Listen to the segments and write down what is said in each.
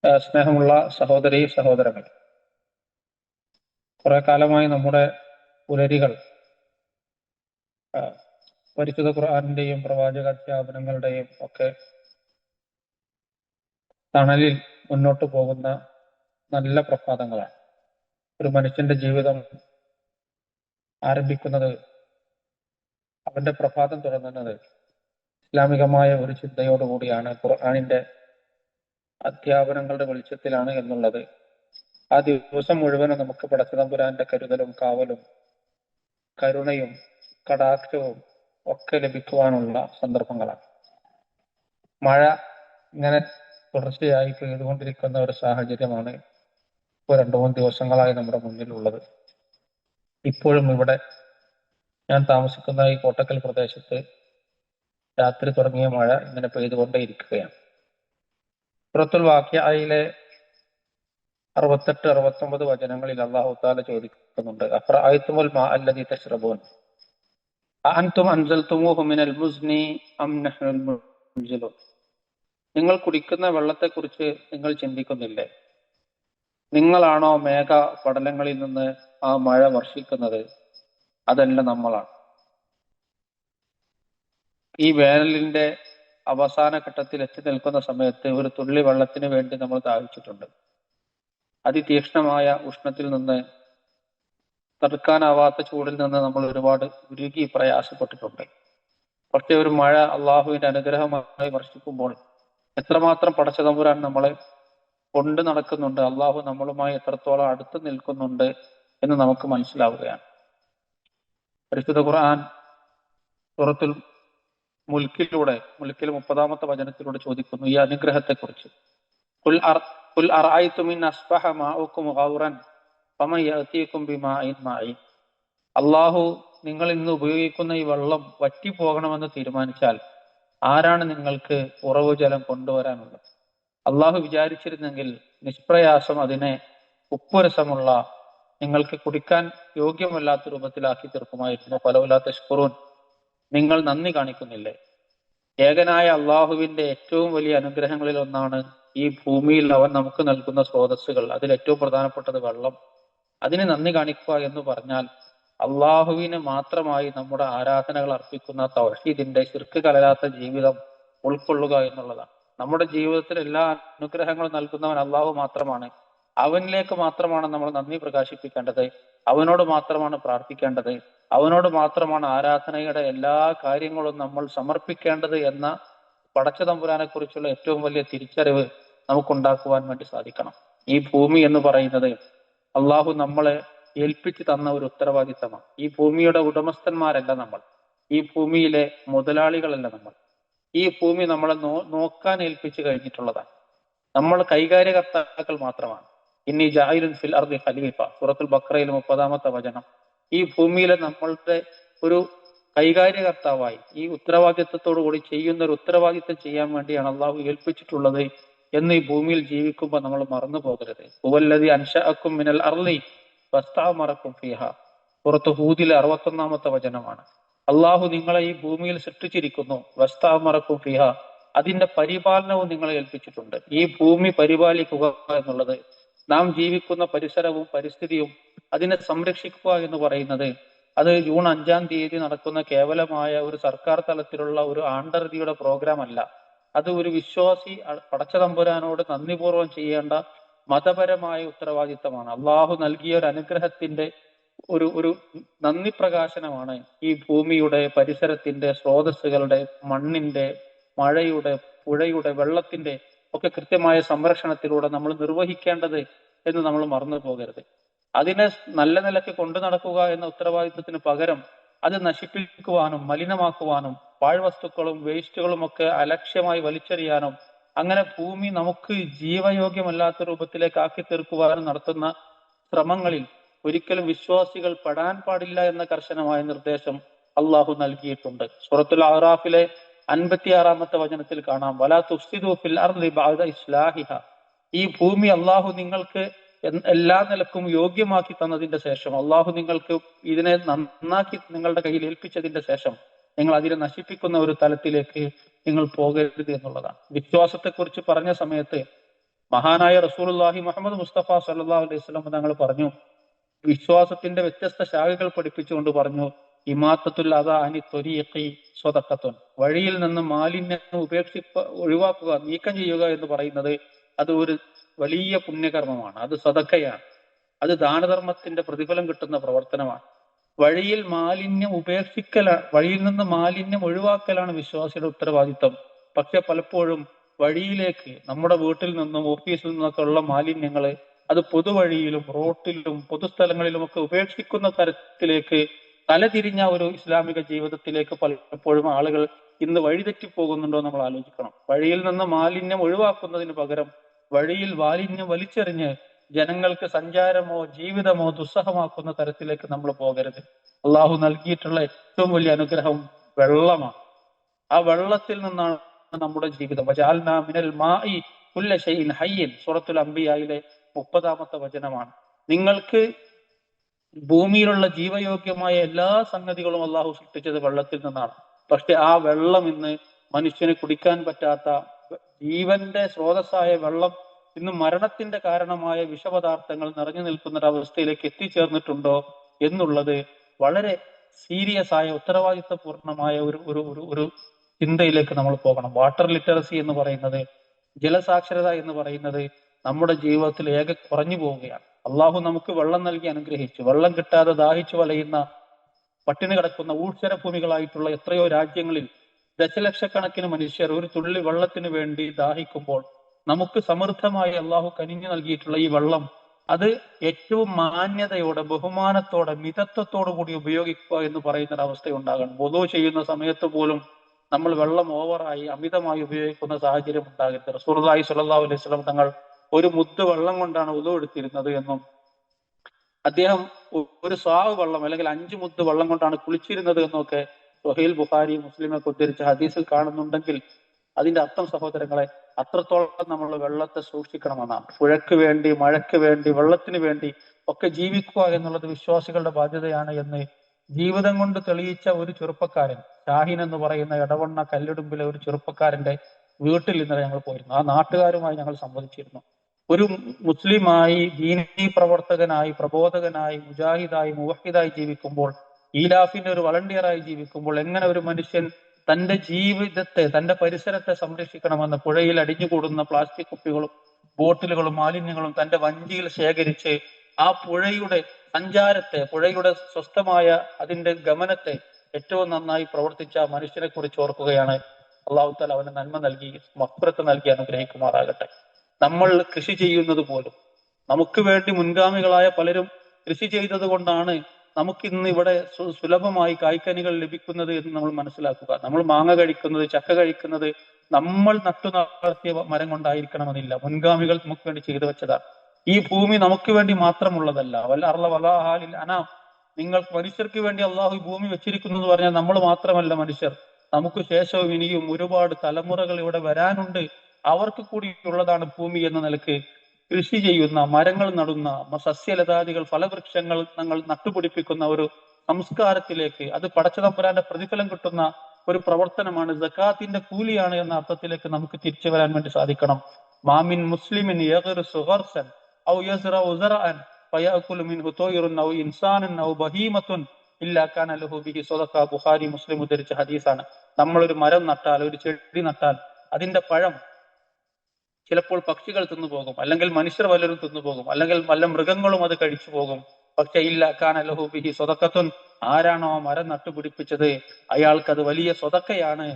സ്നേഹമുള്ള സഹോദരി സഹോദരങ്ങൾ, കുറെ കാലമായി നമ്മുടെ പുലരികൾ ആ, പരിശുദ്ധ ഖുർആാനിന്റെയും പ്രവാചക അധ്യാപനങ്ങളുടെയും ഒക്കെ തണലിൽ മുന്നോട്ട് പോകുന്ന നല്ല പ്രഭാതങ്ങളാണ്. ഒരു മനുഷ്യന്റെ ജീവിതം ആരംഭിക്കുന്നത്, അവന്റെ പ്രഭാതം തുടങ്ങുന്നത് ഇസ്ലാമികമായ ഒരു ചിന്തയോടുകൂടിയാണ്, ഖുർആാനിന്റെ അധ്യാപനങ്ങളുടെ വെളിച്ചത്തിലാണ് എന്നുള്ളത് ആ ദിവസം മുഴുവനും നമുക്ക് പടച്ചതമ്പുരാന്റെ കരുതലും കാവലും കരുണയും കടാക്ഷവും ഒക്കെ ലഭിക്കുവാനുള്ള സന്ദർഭങ്ങളാണ്. മഴ ഇങ്ങനെ തുടർച്ചയായി പെയ്തുകൊണ്ടിരിക്കുന്ന ഒരു സാഹചര്യമാണ് ഇപ്പോൾ 2-3 ദിവസങ്ങളായി നമ്മുടെ മുന്നിലുള്ളത്. ഇപ്പോഴും ഇവിടെ ഞാൻ താമസിക്കുന്ന ഈ കോട്ടക്കൽ പ്രദേശത്ത് രാത്രി തുടങ്ങിയ മഴ ഇങ്ങനെ പെയ്തുകൊണ്ടേയിരിക്കുകയാണ്. സൂറത്തുൽ വാഖിഅയിലെ 68-69 വചനങ്ങളിൽ അല്ലാഹു തആല ചോദിക്കുന്നുണ്ട്, അഫറഅയ്തുമുൽ മാഅ അല്ലദീ തശ്റബൂൻ അഅൻതും അൻസൽതുമൂഹു മിനൽ മുസ്നി അം നഹ്നുൽ മുൻസിലൂൻ. നിങ്ങൾ കുടിക്കുന്ന വെള്ളത്തെക്കുറിച്ച് നിങ്ങൾ ചിന്തിക്കുന്നില്ലേ? നിങ്ങളാണോ മേഘ പടലങ്ങളിൽ നിന്ന് ആ മഴ വർഷിക്കുന്നത്? അതല്ല, നമ്മളാണ്. ഈ വേനലിന്റെ അവസാന ഘട്ടത്തിൽ എത്തി നിൽക്കുന്ന സമയത്ത് ഒരു തുള്ളി വെള്ളത്തിന് വേണ്ടി നമ്മൾ ദാഹിച്ചിട്ടുണ്ട്. അതിതീക്ഷ്ണമായ ഉഷ്ണത്തിൽ നിന്ന്, തടുക്കാനാവാത്ത ചൂടിൽ നിന്ന് നമ്മൾ ഒരുപാട് ഉരുകി പ്രയാസപ്പെട്ടിട്ടുണ്ട്. പക്ഷെ ഒരു മഴ അള്ളാഹുവിന്റെ അനുഗ്രഹമായി വർഷിക്കുമ്പോൾ എത്രമാത്രം പടച്ചതമ്പുരാൻ നമ്മളെ കൊണ്ട് നടക്കുന്നുണ്ട്, അള്ളാഹു നമ്മളുമായി എത്രത്തോളം അടുത്ത് നിൽക്കുന്നുണ്ട് എന്ന് നമുക്ക് മനസ്സിലാവുകയാണ്. പരിശുദ്ധ ഖുർആൻ സൂറത്തുൽ മുൽക്കിൽ 30-ാമത്തെ വചനത്തിലൂടെ ചോദിക്കുന്നു ഈ അനുഗ്രഹത്തെക്കുറിച്ച്. ഖുൽ അറഅയ്തും ഇൻ അസ്ബഹ മാഉകും ഗൗറൻ ഫമൻ യഅതീകും ബിമാഇൻ മഈൻ. അള്ളാഹു നിങ്ങൾ ഇന്ന് ഉപയോഗിക്കുന്ന ഈ വെള്ളം വറ്റി പോകണമെന്ന് തീരുമാനിച്ചാൽ ആരാണ് നിങ്ങൾക്ക് ഉറവു ജലം കൊണ്ടുവരാനുള്ളത്? അള്ളാഹു വിചാരിച്ചിരുന്നെങ്കിൽ നിഷ്പ്രയാസം അതിനെ ഉപ്പുരസമുള്ള, നിങ്ങൾക്ക് കുടിക്കാൻ യോഗ്യമല്ലാത്ത രൂപത്തിലാക്കി തീർക്കുമായിരുന്നു. ഫലൗലാ തശ്കുറൂൻ, നിങ്ങൾ നന്ദി കാണിക്കുന്നില്ലേ? ഏകനായ അള്ളാഹുവിന്റെ ഏറ്റവും വലിയ അനുഗ്രഹങ്ങളിൽ ഒന്നാണ് ഈ ഭൂമിയിൽ അവൻ നമുക്ക് നൽകുന്ന സ്രോതസ്സുകൾ. അതിൽ ഏറ്റവും പ്രധാനപ്പെട്ടത് വെള്ളം. അതിന് നന്ദി കാണിക്കുക എന്ന് പറഞ്ഞാൽ അള്ളാഹുവിന് മാത്രമായി നമ്മുടെ ആരാധനകൾ അർപ്പിക്കുന്ന തൗഹീദിന്റെ, ശിർക്ക് കലരാത്ത ജീവിതം ഉൾക്കൊള്ളുക എന്നുള്ളതാണ്. നമ്മുടെ ജീവിതത്തിൽ എല്ലാ അനുഗ്രഹങ്ങളും നൽകുന്നവൻ അള്ളാഹു മാത്രമാണ്. അവനിലേക്ക് മാത്രമാണ് നമ്മൾ നന്ദി പ്രകാശിപ്പിക്കേണ്ടത്. അവനോട് മാത്രമാണ് പ്രാർത്ഥിക്കേണ്ടത്. അവനോട് മാത്രമാണ് ആരാധനയുടെ എല്ലാ കാര്യങ്ങളും നമ്മൾ സമർപ്പിക്കേണ്ടത് എന്ന പടച്ചതമ്പുരാനെ കുറിച്ചുള്ള ഏറ്റവും വലിയ തിരിച്ചറിവ് നമുക്കുണ്ടാക്കുവാൻ വേണ്ടി സാധിക്കണം. ഈ ഭൂമി എന്ന് പറയുന്നത് അള്ളാഹു നമ്മളെ ഏൽപ്പിച്ചു തന്ന ഒരു ഉത്തരവാദിത്തമാണ്. ഈ ഭൂമിയുടെ ഉടമസ്ഥന്മാരല്ല നമ്മൾ. ഈ ഭൂമിയിലെ മുതലാളികളല്ല നമ്മൾ. ഈ ഭൂമി നമ്മളെ നോക്കാൻ ഏൽപ്പിച്ചു കഴിഞ്ഞിട്ടുള്ളതാണ്. നമ്മൾ കൈകാര്യകർത്താക്കൾ മാത്രമാണ്. ഇന്നി ജാഇലുൻ ഫിൽ അർദി ഖലീഫ, സൂറത്തുൽ ബഖറയിൽ 30-ാമത്തെ വചനം. ഈ ഭൂമിയിലെ നമ്മളുടെ ഒരു കൈകാര്യകർത്താവായി ഈ ഉത്തരവാദിത്വത്തോടു കൂടി ചെയ്യുന്ന ഒരു ഉത്തരവാദിത്വം ചെയ്യാൻ വേണ്ടിയാണ് അള്ളാഹു ഏൽപ്പിച്ചിട്ടുള്ളത് എന്ന് ഈ ഭൂമിയിൽ ജീവിക്കുമ്പോൾ നമ്മൾ മറന്നു പോകരുത്. ഹുവല്ലദീ അൻശഅക്കും മിനൽ അർളി വസ്തഅമറക്കും ഫീഹ, സൂറത്ത് ഹൂദിലെ 61-ാമത്തെ വചനമാണ്. അള്ളാഹു നിങ്ങളെ ഈ ഭൂമിയിൽ സൃഷ്ടിച്ചിരിക്കുന്നു. വസ്തഅമറക്കും ഫീഹ, അതിന്റെ പരിപാലനവും നിങ്ങളെ ഏൽപ്പിച്ചിട്ടുണ്ട്. ഈ ഭൂമി പരിപാലിക്കുക എന്നുള്ളത്, നാം ജീവിക്കുന്ന പരിസരവും പരിസ്ഥിതിയും അതിനെ സംരക്ഷിക്കുക എന്ന് പറയുന്നത്, അത് ജൂൺ 5-ാം തീയതി നടക്കുന്ന കേവലമായ ഒരു സർക്കാർ തലത്തിലുള്ള ഒരു ആണ്ടർതിയുടെ പ്രോഗ്രാം അല്ല. അത് ഒരു വിശ്വാസി പടച്ചതമ്പുരാനോട് നന്ദിപൂർവ്വം ചെയ്യേണ്ട മതപരമായ ഉത്തരവാദിത്തമാണ്. അള്ളാഹു നൽകിയ ഒരു അനുഗ്രഹത്തിന്റെ ഒരു നന്ദി പ്രകാശനമാണ് ഈ ഭൂമിയുടെ, പരിസരത്തിന്റെ, സ്രോതസ്സുകളുടെ, മണ്ണിന്റെ, മഴയുടെ, പുഴയുടെ, വെള്ളത്തിന്റെ ഒക്കെ കൃത്യമായ സംരക്ഷണത്തിലൂടെ നമ്മൾ നിർവഹിക്കേണ്ടത് എന്ന് നമ്മൾ മറന്നു പോകരുത്. അതിനെ നല്ല നിലയ്ക്ക് കൊണ്ടു നടക്കുക എന്ന ഉത്തരവാദിത്വത്തിന് പകരം അത് നശിപ്പിക്കുവാനും മലിനമാക്കുവാനും പാഴ്വസ്തുക്കളും വേസ്റ്റുകളും ഒക്കെ അലക്ഷ്യമായി വലിച്ചെറിയാനും അങ്ങനെ ഭൂമി നമുക്ക് ജീവയോഗ്യമല്ലാത്ത രൂപത്തിലേക്ക് ആക്കി തീർക്കുവാനും നടത്തുന്ന ശ്രമങ്ങളിൽ ഒരിക്കലും വിശ്വാസികൾ പെടാൻ പാടില്ല എന്ന കർശനമായ നിർദ്ദേശം അള്ളാഹു നൽകിയിട്ടുണ്ട്. സൂറത്തുൽ അറാഫിലെ 56-ാമത്തെ വചനത്തിൽ കാണാം, വലാ തുഫ്സിദു ഫിൽ അർളി ബഅദ ഇസ്ലാഹിഹ. ഈ ഭൂമി അള്ളാഹു നിങ്ങൾക്ക് എല്ലാ നിലക്കും യോഗ്യമാക്കി തന്നതിന്റെ ശേഷം, അള്ളാഹു നിങ്ങൾക്ക് ഇതിനെ നന്നാക്കി നിങ്ങളുടെ കയ്യിൽ ഏൽപ്പിച്ചതിന്റെ ശേഷം നിങ്ങൾ അതിനെ നശിപ്പിക്കുന്ന ഒരു തലത്തിലേക്ക് നിങ്ങൾ പോകരുത് എന്നുള്ളതാണ്. വിശ്വാസത്തെക്കുറിച്ച് പറഞ്ഞ സമയത്ത് മഹാനായ റസൂലുള്ളാഹി മുഹമ്മദ് മുസ്തഫ സല്ലല്ലാഹു അലൈഹി വസല്ലം തങ്ങൾ പറഞ്ഞു, വിശ്വാസത്തിന്റെ വ്യത്യസ്ത ശാഖകൾ പഠിപ്പിച്ചുകൊണ്ട് പറഞ്ഞു, ഇമാത്തത്തുൽ അദാ അനി ത്വരീഖി സ്വദഖത്തുൻ, വഴിയിൽ നിന്ന് മാലിന്യം ഒഴിവാക്കുക, നീക്കം ചെയ്യുക എന്ന് പറയുന്നത് അത് ഒരു വലിയ പുണ്യകർമ്മമാണ്, അത് സദഖയാണ്, അത് ദാനധർമ്മത്തിന്റെ പ്രതിഫലം കിട്ടുന്ന പ്രവർത്തനമാണ്. വഴിയിൽ നിന്ന് മാലിന്യം ഒഴിവാക്കലാണ് വിശ്വാസിയുടെ ഉത്തരവാദിത്വം. പക്ഷെ പലപ്പോഴും വഴിയിലേക്ക്, നമ്മുടെ വീട്ടിൽ നിന്നും ഓഫീസിൽ നിന്നൊക്കെ ഉള്ള മാലിന്യങ്ങള് അത് പൊതുവഴിയിലും റോട്ടിലും പൊതുസ്ഥലങ്ങളിലുമൊക്കെ ഉപേക്ഷിക്കുന്ന തരത്തിലേക്ക് തലതിരിഞ്ഞ ഒരു ഇസ്ലാമിക ജീവിതത്തിലേക്ക് പലപ്പോഴും ആളുകൾ ഇന്ന് വഴിതെറ്റി പോകുന്നുണ്ടോ നമ്മൾ ആലോചിക്കണം. വഴിയിൽ നിന്ന് മാലിന്യം ഒഴിവാക്കുന്നതിന് പകരം വഴിയിൽ മാലിന്യം വലിച്ചെറിഞ്ഞ് ജനങ്ങൾക്ക് സഞ്ചാരമോ ജീവിതമോ ദുസ്സഹമാക്കുന്ന തരത്തിലേക്ക് നമ്മൾ പോകരുത്. അള്ളാഹു നൽകിയിട്ടുള്ള ഏറ്റവും വലിയ അനുഗ്രഹം വെള്ളമാണ്. ആ വെള്ളത്തിൽ നിന്നാണ് നമ്മുടെ ജീവിതം. വജഅൽനാ മിനൽ മാഇ കുല്ല ശൈഇൻ ഹയ്യിൻ, സൂറത്തുൽ അംബിയായിലെ 30-ാമത്തെ വചനമാണ്. നിങ്ങൾക്ക് ഭൂമിയിലുള്ള ജീവയോഗ്യമായ എല്ലാ സംഗതികളും അള്ളാഹു സൃഷ്ടിച്ചത് വെള്ളത്തിൽ നിന്നാണ്. പക്ഷെ ആ വെള്ളം ഇന്ന് മനുഷ്യന് കുടിക്കാൻ പറ്റാത്ത, ജീവന്റെ സ്രോതസ്സായ വെള്ളം ഇന്ന് മരണത്തിന്റെ കാരണമായ വിഷപദാർത്ഥങ്ങൾ നിറഞ്ഞു നിൽക്കുന്ന ഒരവസ്ഥയിലേക്ക് എത്തിച്ചേർന്നിട്ടുണ്ടോ എന്നുള്ളത് വളരെ സീരിയസ് ആയ ഉത്തരവാദിത്വപൂർണമായ ഒരു ചിന്തയിലേക്ക് നമ്മൾ പോകണം. വാട്ടർ ലിറ്ററസി എന്ന് പറയുന്നത്, ജലസാക്ഷരത എന്ന് പറയുന്നത് നമ്മുടെ ജീവിതത്തിൽ ഏക കുറഞ്ഞു പോവുകയാണ്. അള്ളാഹു നമുക്ക് വെള്ളം നൽകി അനുഗ്രഹിച്ചു. വെള്ളം കിട്ടാതെ ദാഹിച്ചു വലയുന്ന, പട്ടിണി കിടക്കുന്ന ഊഴ്ചര ഭൂമികളായിട്ടുള്ള എത്രയോ രാജ്യങ്ങളിൽ ദശലക്ഷക്കണക്കിന് മനുഷ്യർ ഒരു തുള്ളി വെള്ളത്തിന് വേണ്ടി ദാഹിക്കുമ്പോൾ നമുക്ക് സമൃദ്ധമായി അള്ളാഹു കനിഞ്ഞു നൽകിയിട്ടുള്ള ഈ വെള്ളം അത് ഏറ്റവും മാന്യതയോടെ, ബഹുമാനത്തോടെ, മിതത്വത്തോടു കൂടി ഉപയോഗിക്കുക എന്ന് പറയുന്ന ഒരു അവസ്ഥ ഉണ്ടാകണം. വുളൂ ചെയ്യുന്ന സമയത്ത് പോലും നമ്മൾ വെള്ളം ഓവറായി അമിതമായി ഉപയോഗിക്കുന്ന സാഹചര്യം ഉണ്ടാകരുത്. റസൂലുള്ളാഹി സ്വല്ലല്ലാഹു അലൈഹി വസല്ലം തങ്ങൾ ഒരു മുദ്ദ് വെള്ളം കൊണ്ടാണ് വുളൂ എടുത്തിരുന്നത് എന്നും അദ്ദേഹം ഒരു സ്വാവ് വെള്ളം അല്ലെങ്കിൽ 5 മുദ്ദ് വെള്ളം കൊണ്ടാണ് കുളിച്ചിരുന്നത് എന്നൊക്കെ സ്വഹീൽ ബുഖാരി മുസ്ലിമൊക്കെ ഉദ്ധരിച്ച ഹദീസിൽ കാണുന്നുണ്ടെങ്കിൽ അതിന്റെ അർത്ഥം സഹോദരങ്ങളെ, അത്രത്തോളം നമ്മൾ വെള്ളത്തെ സൂക്ഷിക്കണമെന്നാണ്. പുഴയ്ക്ക് വേണ്ടി, മഴയ്ക്ക് വേണ്ടി, വെള്ളത്തിന് വേണ്ടി ഒക്കെ ജീവിക്കുക എന്നുള്ളത് വിശ്വാസികളുടെ ബാധ്യതയാണ് എന്ന് ജീവിതം കൊണ്ട് തെളിയിച്ച ഒരു ചെറുപ്പക്കാരൻ, ഷാഹിൻ എന്ന് പറയുന്ന എടവണ്ണ കല്ലിടുമ്പിലെ ഒരു ചെറുപ്പക്കാരന്റെ വീട്ടിൽ ഇന്നലെ ഞങ്ങൾ പോയിരുന്നു. ആ നാട്ടുകാരുമായി ഞങ്ങൾ സംവദിച്ചിരുന്നു. ഒരു മുസ്ലിമായി, ദീനീ പ്രവർത്തകനായി, പ്രബോധകനായി, മുജാഹിദായി, മുവഹിദായി ജീവിക്കുമ്പോൾ, ഈലാഫിന്റെ ഒരു വളണ്ടിയറായി ജീവിക്കുമ്പോൾ എങ്ങനെ ഒരു മനുഷ്യൻ തന്റെ ജീവിതത്തെ, തന്റെ പരിസരത്തെ സംരക്ഷിക്കണമെന്ന് പുഴയിൽ അടിഞ്ഞുകൂടുന്ന പ്ലാസ്റ്റിക് കുപ്പികളും ബോട്ടിലുകളും മാലിന്യങ്ങളും തന്റെ വഞ്ചിയിൽ ശേഖരിച്ച് ആ പുഴയുടെ സഞ്ചാരത്തെ, പുഴയുടെ സ്വസ്ഥമായ അതിന്റെ ഗമനത്തെ ഏറ്റവും നന്നായി പ്രവർത്തിച്ച മനുഷ്യനെ കുറിച്ച് ഓർക്കുകയാണ്. അള്ളാഹു തആല അവന് നന്മ നൽകി, മഗ്ഫിറത്ത് നൽകി അനുഗ്രഹിക്കുമാറാകട്ടെ. നമ്മൾ കൃഷി ചെയ്യുന്നത് പോലും, നമുക്ക് വേണ്ടി മുൻഗാമികളായ പലരും കൃഷി ചെയ്തത് കൊണ്ടാണ് നമുക്കിന്ന് ഇവിടെ സുലഭമായി കായ്ക്കനികൾ ലഭിക്കുന്നത് എന്ന് നമ്മൾ മനസ്സിലാക്കുക. നമ്മൾ മാങ്ങ കഴിക്കുന്നത്, ചക്ക കഴിക്കുന്നത് നമ്മൾ നട്ടു നടത്തിയ മരം കൊണ്ടായിരിക്കണമെന്നില്ല. മുൻഗാമികൾ നമുക്ക് വേണ്ടി ചെയ്തു വെച്ചതാണ്. ഈ ഭൂമി നമുക്ക് വേണ്ടി മാത്രമുള്ളതല്ല. നിങ്ങൾ മനുഷ്യർക്ക് വേണ്ടി അള്ളാഹു ഈ ഭൂമി വെച്ചിരിക്കുന്നു എന്ന് പറഞ്ഞാൽ നമ്മൾ മാത്രമല്ല മനുഷ്യർ, നമുക്ക് ശേഷവും ഇനിയും ഒരുപാട് തലമുറകൾ ഇവിടെ വരാനുണ്ട്, അവർക്ക് കൂടി ഉള്ളതാണ് ഭൂമി എന്ന നിലക്ക് കൃഷി ചെയ്യുന്ന, മരങ്ങൾ നടുന്ന, സസ്യലതാദികൾ, ഫലവൃക്ഷങ്ങൾ ഞങ്ങൾ നട്ടുപിടിപ്പിക്കുന്ന ഒരു സംസ്കാരത്തിലേക്ക്, അത് പടച്ചതമ്പുരാന്റെ പ്രതിഫലം കിട്ടുന്ന ഒരു പ്രവർത്തനമാണ്, സകാത്തിന്റെ കൂലിയാണ് എന്ന അർത്ഥത്തിലേക്ക് നമുക്ക് തിരിച്ചു വരാൻ വേണ്ടി സാധിക്കണം. മാമിൻ മുസ്ലിമിൻ യഗ്റിസു ഗർസൻ ഔ യസ്റഉ സറഅൻ ഫയഅകുലു മിൻഹു തയ്റുൻ ഔ ഇൻസാനുൻ ഔ ബഹീമത്തുൻ ഇല്ലാ കാന ലഹു ബിഹി സദഖ. ബുഖാരി മുസ്ലിം ഉദ്ധരിച്ച ഹദീസാണ്. നമ്മളൊരു മരം നട്ടാൽ, ഒരു ചെടി നട്ടാൽ അതിന്റെ പഴം ചിലപ്പോൾ പക്ഷികൾ തിന്നുപോകും, അല്ലെങ്കിൽ മനുഷ്യർ വല്ലവരും തിന്നുപോകും, അല്ലെങ്കിൽ വല്ല മൃഗങ്ങളും അത് കഴിച്ചു പോകും. പക്ഷെ ഇല്ല കാന ലഹു ബിഹി സ്വതക്കത്തുൻ, ആരാണോ മരം നട്ടുപിടിപ്പിച്ചത് അയാൾക്ക് അത് വലിയ സ്വതക്കയാണ്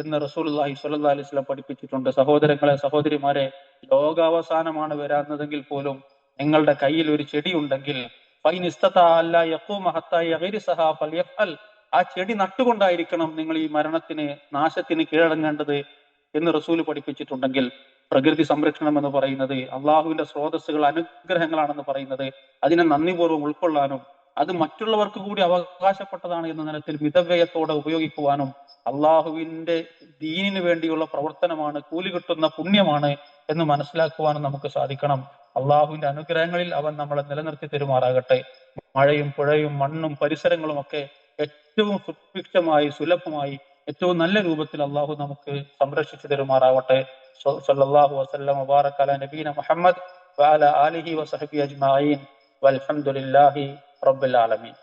എന്ന് റസൂലുള്ളാഹി സ്വല്ലല്ലാഹു അലൈഹി വസല്ലം പഠിപ്പിച്ചിട്ടുണ്ട്. സഹോദരങ്ങളെ, സഹോദരിമാരെ, ലോകാവസാനമാണ് വരാന്നതെങ്കിൽ പോലും നിങ്ങളുടെ കയ്യിൽ ഒരു ചെടി ഉണ്ടെങ്കിൽ ആ ചെടി നട്ടുകൊണ്ടായിരിക്കണം നിങ്ങൾ ഈ മരണത്തിന്, നാശത്തിന് കീഴടങ്ങേണ്ടത് എന്ന് റസൂല് പഠിപ്പിച്ചിട്ടുണ്ടെങ്കിൽ, പ്രകൃതി സംരക്ഷണം എന്ന് പറയുന്നത് അള്ളാഹുവിന്റെ സ്രോതസ്സുകൾ, അനുഗ്രഹങ്ങളാണെന്ന് പറയുന്നത് അതിനെ നന്ദിപൂർവ്വം ഉൾക്കൊള്ളാനും അത് മറ്റുള്ളവർക്ക് കൂടി അവകാശപ്പെട്ടതാണ് എന്ന നിലത്തിൽ മിതവ്യയത്തോടെ ഉപയോഗിക്കുവാനും, അള്ളാഹുവിന്റെ ദീനിന് വേണ്ടിയുള്ള പ്രവർത്തനമാണ്, കൂലി കിട്ടുന്ന പുണ്യമാണ് എന്ന് മനസ്സിലാക്കുവാനും നമുക്ക് സാധിക്കണം. അള്ളാഹുവിന്റെ അനുഗ്രഹങ്ങളിൽ അവൻ നമ്മളെ നിലനിർത്തി തരുമാറാകട്ടെ. മഴയും പുഴയും മണ്ണും പരിസരങ്ങളും ഒക്കെ ഏറ്റവും സുഭിക്ഷമായി, സുലഭമായി, ഏറ്റവും നല്ല രൂപത്തിൽ അള്ളാഹു നമുക്ക് സംരക്ഷിച്ചു തരുമാറാവട്ടെ. സല്ലല്ലാഹു വസല്ലം വബാറക അലാ നബീന മുഹമ്മദ് വഅലാ ആലിഹി വസഹ്ബിഹി അജ്മഈൻ വൽഹംദുലില്ലാഹി റബ്ബിൽ ആലമീൻ.